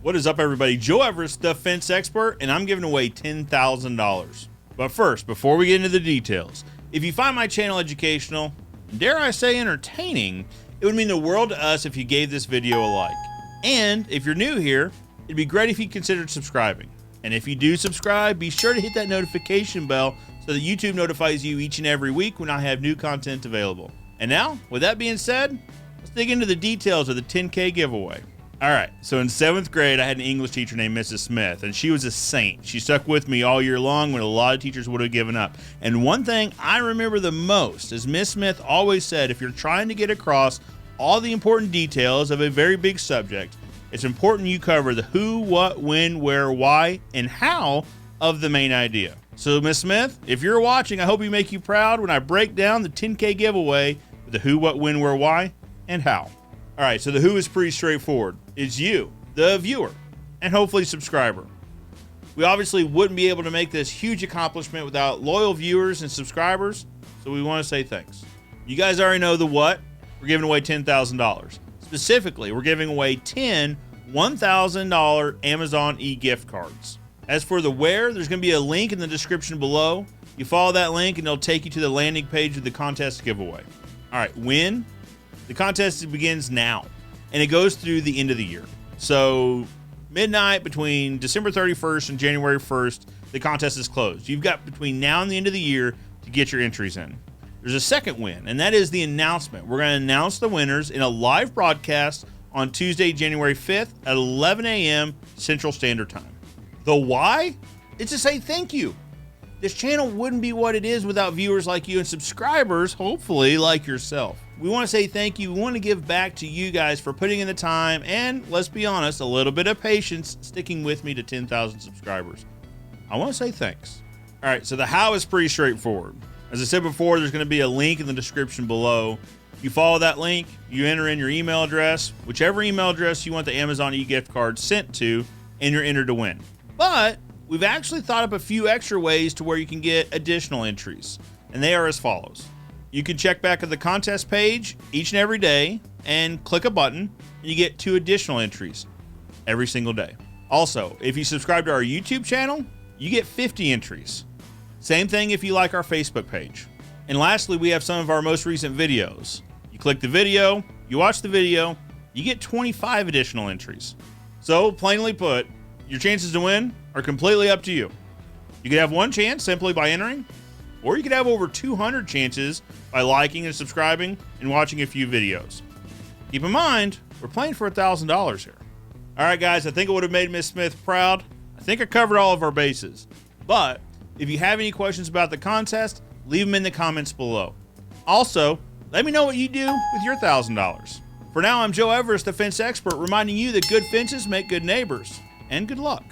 What is up, everybody? Joe Everest, the fence expert, and I'm giving away $10,000. But first, before we get into the details, if you find my channel educational, dare I say entertaining, it would mean the world to us if you gave this video a like. And if you're new here, it'd be great if you considered subscribing. And if you do subscribe, be sure to hit that notification bell so that YouTube notifies you each and every week when I have new content available. And now, with that being said, let's dig into the details of the 10K giveaway. All right, so in 7th grade, I had an English teacher named Mrs. Smith, and she was a saint. She stuck with me all year long when a lot of teachers would have given up. And one thing I remember the most is Miss Smith always said, if you're trying to get across all the important details of a very big subject, it's important you cover the who, what, when, where, why, and how of the main idea. So Miss Smith, if you're watching, I hope we make you proud when I break down the 10K giveaway with the who, what, when, where, why, and how. All right, so the who is pretty straightforward. It's you, the viewer, and hopefully subscriber. We obviously wouldn't be able to make this huge accomplishment without loyal viewers and subscribers, so we want to say thanks. You guys already know the what. We're giving away $10,000. Specifically, we're giving away 10 $1,000 Amazon e-gift cards. As for the where, there's going to be a link in the description below. You follow that link and it'll take you to the landing page of the contest giveaway. All right, when? The contest begins now, and it goes through the end of the year. So midnight between December 31st and January 1st, the contest is closed. You've got between now and the end of the year to get your entries in. There's a second win, and that is the announcement. We're going to announce the winners in a live broadcast on Tuesday, January 5th at 11 a.m. Central Standard Time. The why? It's to say thank you. This channel wouldn't be what it is without viewers like you and subscribers, hopefully, like yourself. We want to say thank you. We want to give back to you guys for putting in the time and, let's be honest, a little bit of patience sticking with me to 10,000 subscribers. I want to say thanks. All right, so the how is pretty straightforward. As I said before, there's going to be a link in the description below. You follow that link, you enter in your email address, whichever email address you want the Amazon e-gift card sent to, and you're entered to win. But we've actually thought up a few extra ways to where you can get additional entries, and they are as follows. You can check back at the contest page each and every day and click a button, and you get 2 additional entries every single day. Also, if you subscribe to our YouTube channel, you get 50 entries. Same thing if you like our Facebook page. And lastly, we have some of our most recent videos. You click the video, you watch the video, you get 25 additional entries. So, plainly put, your chances to win are completely up to you. You could have one chance simply by entering, or you could have over 200 chances by liking and subscribing and watching a few videos. Keep in mind, we're playing for $1,000 here. All right, guys, I think it would have made Miss Smith proud. I think I covered all of our bases. But if you have any questions about the contest, leave them in the comments below. Also, let me know what you do with your $1,000. For now, I'm Joe Everest, the fence expert, reminding you that good fences make good neighbors. And good luck.